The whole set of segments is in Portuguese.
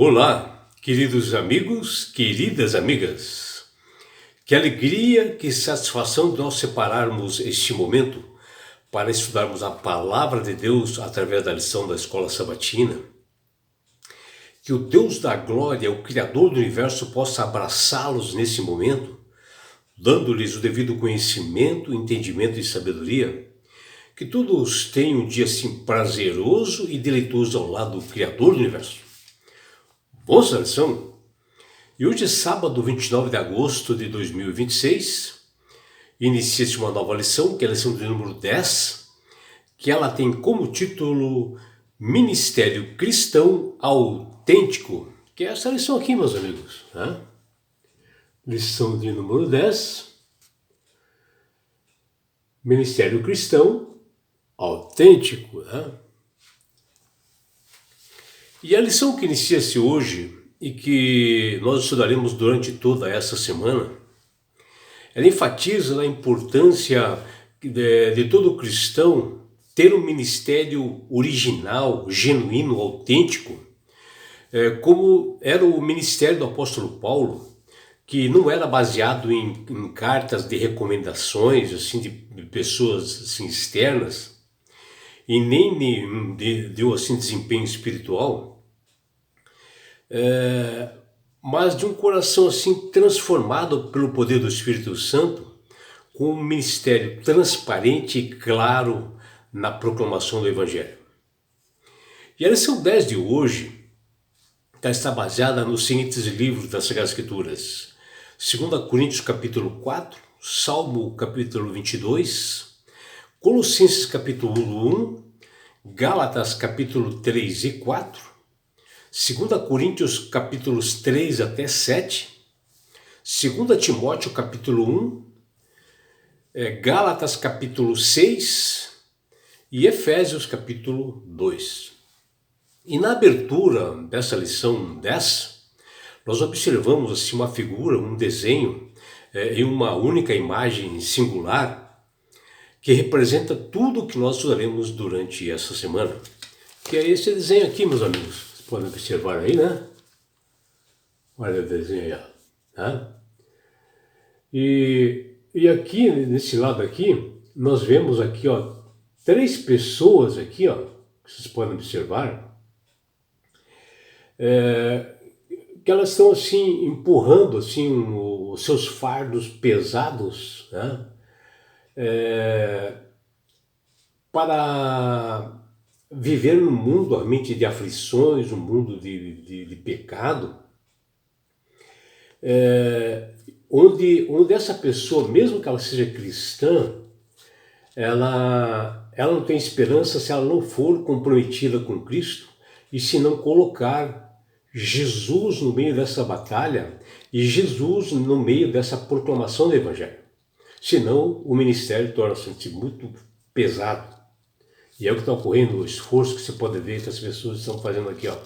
Olá, queridos amigos, queridas amigas. Que alegria, que satisfação de nós separarmos este momento para estudarmos a Palavra de Deus através da lição da Escola Sabatina. Que o Deus da glória, o Criador do Universo, possa abraçá-los nesse momento, dando-lhes o devido conhecimento, entendimento e sabedoria. Que todos tenham um dia assim prazeroso e deleitoso ao lado do Criador do Universo. Vamos à lição? E hoje é sábado, 29 de agosto de 2026. Inicia-se uma nova lição, que é a lição de número 10, que ela tem como título Ministério Cristão Autêntico, que é essa lição aqui, meus amigos. Né? Lição de número 10, Ministério Cristão Autêntico. Né? E a lição que inicia-se hoje e que nós estudaremos durante toda essa semana, ela enfatiza a importância de todo cristão ter um ministério original, genuíno, autêntico, como era o ministério do apóstolo Paulo, que não era baseado em cartas de recomendações assim, de pessoas assim, externas, e nem deu assim desempenho espiritual, mas de um coração assim transformado pelo poder do Espírito Santo, com um ministério transparente e claro na proclamação do Evangelho. E a lição 10 de hoje está baseada nos seguintes livros das Sagradas Escrituras: 2 Coríntios capítulo 4, Salmo capítulo 22, Colossenses capítulo 1, Gálatas capítulo 3 e 4, 2 Coríntios capítulos 3 até 7, 2 Timóteo capítulo 1, Gálatas capítulo 6 e Efésios capítulo 2. E na abertura dessa lição 10, nós observamos assim uma figura, um desenho em uma única imagem singular, que representa tudo o que nós estudaremos durante essa semana. Que é esse desenho aqui, meus amigos. Vocês podem observar aí, né? Olha o desenho aí, ó. Né? E aqui, nesse lado aqui, nós vemos aqui, ó, 3 pessoas aqui, ó, que vocês podem observar, que elas estão assim, empurrando assim, os seus fardos pesados, né? Para viver num mundo realmente de aflições, um mundo de pecado, onde essa pessoa, mesmo que ela seja cristã, ela não tem esperança se ela não for comprometida com Cristo e se não colocar Jesus no meio dessa batalha e Jesus no meio dessa proclamação do Evangelho. Senão o ministério torna-se muito pesado. E é o que está ocorrendo, o esforço que você pode ver que as pessoas estão fazendo aqui. Ó.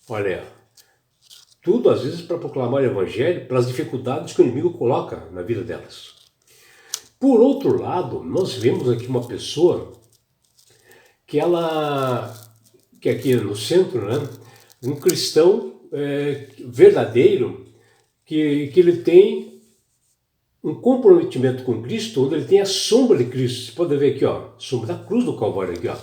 Olha aí, ó. Tudo às vezes para proclamar o Evangelho, pelas dificuldades que o inimigo coloca na vida delas. Por outro lado, nós vemos aqui uma pessoa que aqui no centro, né, um cristão verdadeiro, que ele tem um comprometimento com Cristo, onde ele tem a sombra de Cristo. Você pode ver aqui, ó, sombra da cruz do Calvário aqui, ó,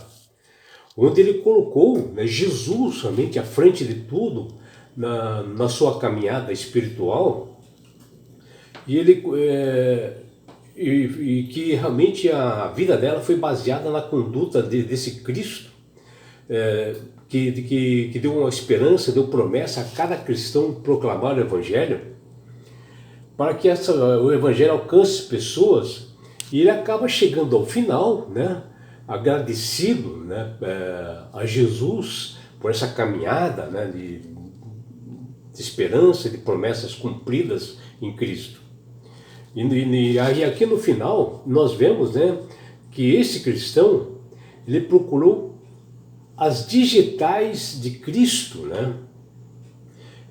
onde ele colocou, né, Jesus somente à frente de tudo na sua caminhada espiritual, e ele que realmente a vida dela foi baseada na conduta desse Cristo, que deu uma esperança, deu promessa a cada cristão proclamar o Evangelho, para que o Evangelho alcance pessoas, e ele acaba chegando ao final, né, agradecido, né, a Jesus por essa caminhada, né, de esperança, de promessas cumpridas em Cristo. E aqui no final nós vemos, né, que esse cristão, ele procurou as digitais de Cristo, né?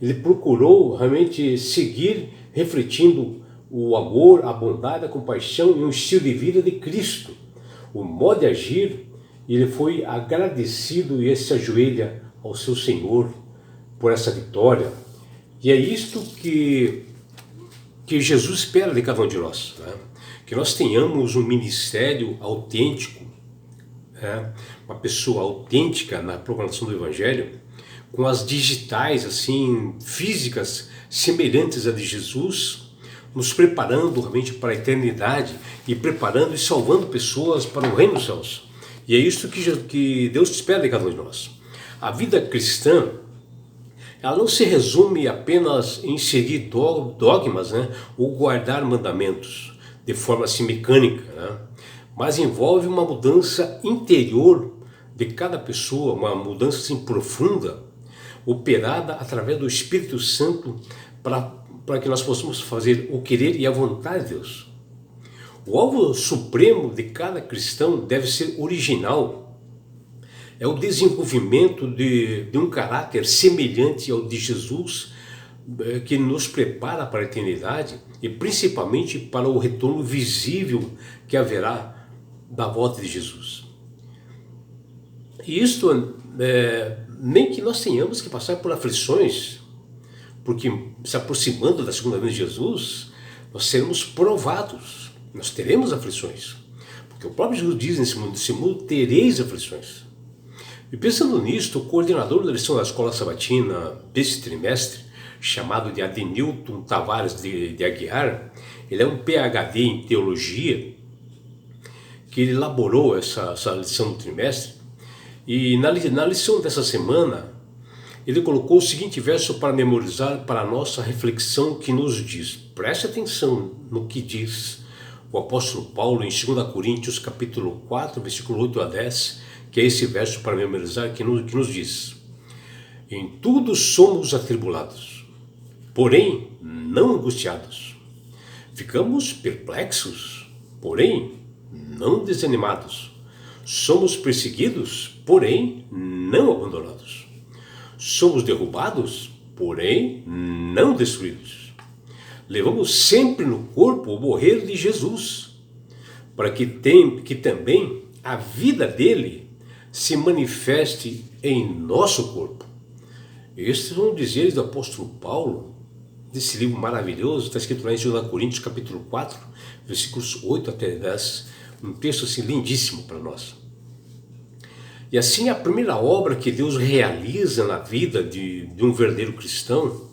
Ele procurou realmente seguir refletindo o amor, a bondade, a compaixão e um estilo de vida de Cristo, o modo de agir. Ele foi agradecido e se ajoelha ao seu Senhor por essa vitória. E é isto que Jesus espera de cada um de nós, né? Que nós tenhamos um ministério autêntico, né? Uma pessoa autêntica na proclamação do Evangelho, com as digitais assim, físicas, semelhantes à de Jesus, nos preparando realmente para a eternidade e preparando e salvando pessoas para o reino dos céus. E é isso que Deus espera de cada um de nós. A vida cristã, ela não se resume apenas em seguir dogmas, né, ou guardar mandamentos de forma assim mecânica, né, mas envolve uma mudança interior de cada pessoa, uma mudança assim profunda, operada através do Espírito Santo para que nós possamos fazer o querer e a vontade de Deus. O alvo supremo de cada cristão deve ser original. É o desenvolvimento de um caráter semelhante ao de Jesus, que nos prepara para a eternidade e principalmente para o retorno visível que haverá da volta de Jesus. E isto nem que nós tenhamos que passar por aflições, porque se aproximando da segunda vinda de Jesus, nós seremos provados, nós teremos aflições, porque o próprio Jesus diz: nesse mundo tereis aflições. E pensando nisto, o coordenador da lição da escola sabatina desse trimestre, chamado de Adenilton Tavares de Aguiar, ele é um PhD em teologia, que ele elaborou essa lição do trimestre, e na lição dessa semana, ele colocou o seguinte verso para memorizar para a nossa reflexão, que nos diz, preste atenção no que diz o apóstolo Paulo em 2 Coríntios capítulo 4, versículo 8 a 10, que é esse verso para memorizar, que nos diz: em tudo somos atribulados, porém não angustiados. Ficamos perplexos, porém não desanimados. Somos perseguidos, porém não abandonados. Somos derrubados, porém não destruídos. Levamos sempre no corpo o morrer de Jesus, para que também a vida dele se manifeste em nosso corpo. Estes são dizeres do apóstolo Paulo, desse livro maravilhoso, está escrito lá em 2 Coríntios capítulo 4, versículos 8 até 10, um texto assim lindíssimo para nós. E assim a primeira obra que Deus realiza na vida de um verdadeiro cristão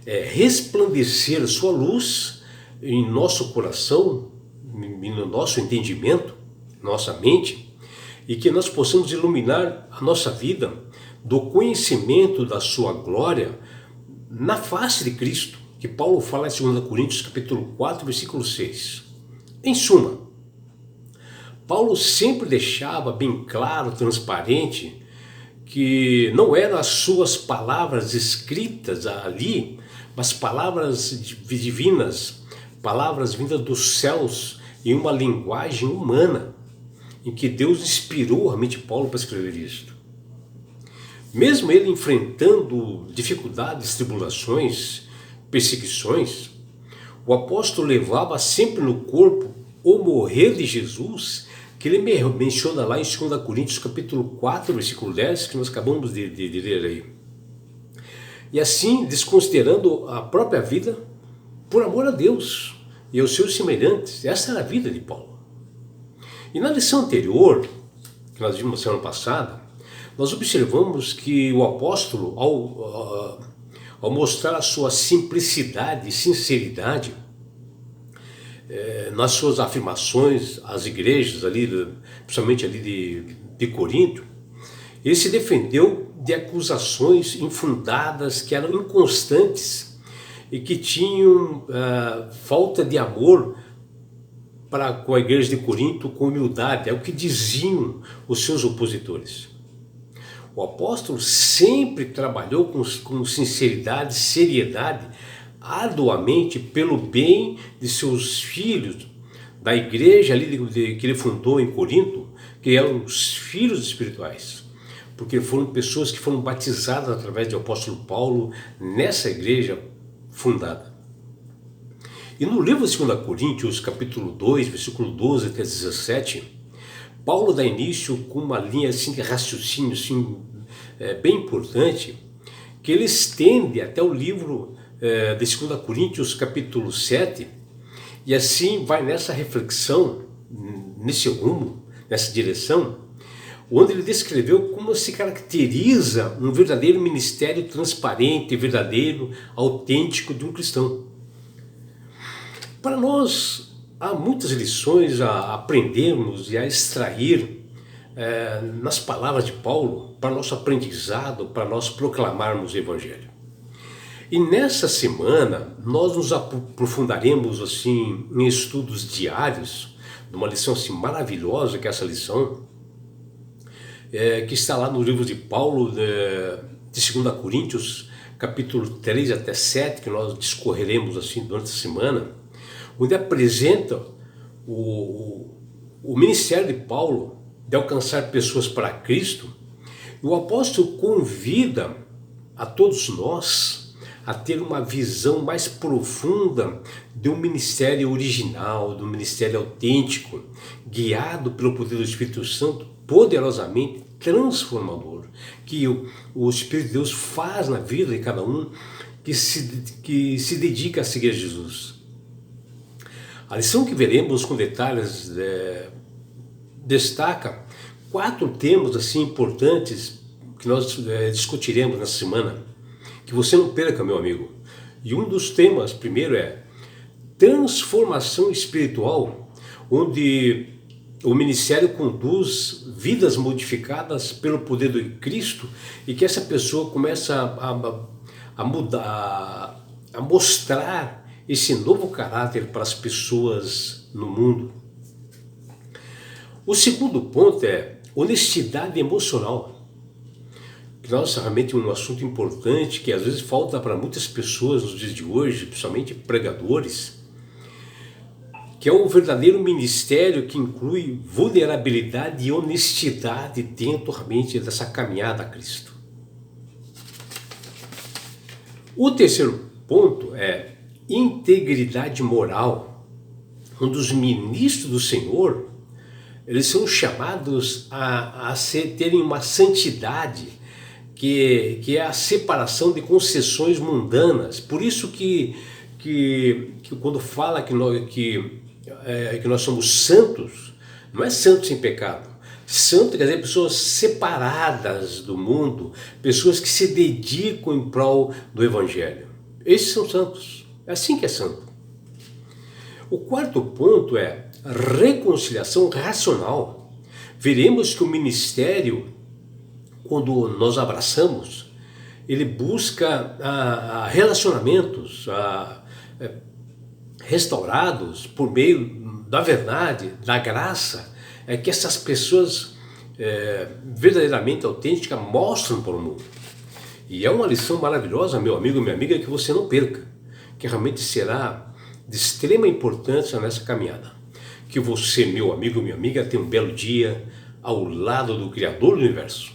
é resplandecer sua luz em nosso coração, no nosso entendimento, nossa mente, e que nós possamos iluminar a nossa vida do conhecimento da sua glória na face de Cristo, que Paulo fala em 2 Coríntios capítulo 4, versículo 6. Em suma, Paulo sempre deixava bem claro, transparente, que não eram as suas palavras escritas ali, mas palavras divinas, palavras vindas dos céus em uma linguagem humana, em que Deus inspirou realmente Paulo para escrever isto. Mesmo ele enfrentando dificuldades, tribulações, perseguições, o apóstolo levava sempre no corpo o morrer de Jesus, que ele menciona lá em 2 Coríntios capítulo 4, versículo 10, que nós acabamos de ler aí. E assim, desconsiderando a própria vida, por amor a Deus e aos seus semelhantes. Essa era a vida de Paulo. E na lição anterior, que nós vimos semana passada, nós observamos que o apóstolo, ao mostrar a sua simplicidade e sinceridade nas suas afirmações às igrejas, ali, principalmente ali de Corinto, ele se defendeu de acusações infundadas, que eram inconstantes e que tinham falta de amor para com a igreja de Corinto, com humildade. É o que diziam os seus opositores. O apóstolo sempre trabalhou com sinceridade, seriedade, arduamente pelo bem de seus filhos, da igreja ali que ele fundou em Corinto, que eram os filhos espirituais, porque foram pessoas que foram batizadas através do apóstolo Paulo nessa igreja fundada. E no livro de 2 Coríntios, capítulo 2, versículo 12 até 17, Paulo dá início com uma linha assim, de raciocínio assim, bem importante, que ele estende até o livro de 2 Coríntios capítulo 7, e assim vai nessa reflexão, nesse rumo, nessa direção, onde ele descreveu como se caracteriza um verdadeiro ministério transparente, verdadeiro, autêntico de um cristão. Para nós, há muitas lições a aprendermos e a extrair nas palavras de Paulo, para nosso aprendizado, para nós proclamarmos o Evangelho. E nessa semana, nós nos aprofundaremos assim, em estudos diários, numa lição assim, maravilhosa, que é essa lição, que está lá no livro de Paulo, de 2 Coríntios, capítulo 3 até 7, que nós discorreremos assim durante a semana, onde apresenta o ministério de Paulo de alcançar pessoas para Cristo. E o apóstolo convida a todos nós a ter uma visão mais profunda de um ministério original, de um ministério autêntico, guiado pelo poder do Espírito Santo, poderosamente transformador, que o Espírito de Deus faz na vida de cada um que se dedica a seguir Jesus. A lição que veremos com detalhes destaca 4 temas assim importantes que nós discutiremos nessa semana, que você não perca, meu amigo. E um dos temas, primeiro, é transformação espiritual, onde o ministério conduz vidas modificadas pelo poder de Cristo, e que essa pessoa começa a mudar, a mostrar esse novo caráter para as pessoas no mundo. O segundo ponto é honestidade emocional. Nossa, realmente um assunto importante que às vezes falta para muitas pessoas nos dias de hoje, principalmente pregadores, que é um verdadeiro ministério que inclui vulnerabilidade e honestidade dentro realmente dessa caminhada a Cristo. O terceiro ponto é integridade moral, onde os ministros do Senhor, eles são chamados a terem uma santidade, que é a separação de concessões mundanas. Por isso que quando fala que nós somos santos, não é santo sem pecado. Santo quer dizer pessoas separadas do mundo, pessoas que se dedicam em prol do Evangelho. Esses são santos, é assim que é santo. O quarto ponto é reconciliação racional. Veremos que o ministério, quando nós abraçamos, ele busca relacionamentos restaurados por meio da verdade, da graça, que essas pessoas verdadeiramente autênticas mostram para o mundo. E é uma lição maravilhosa, meu amigo, minha amiga, que você não perca, que realmente será de extrema importância nessa caminhada. Que você, meu amigo, minha amiga, tenha um belo dia ao lado do Criador do Universo.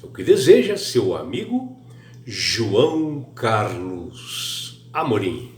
É o que deseja seu amigo João Carlos Amorim.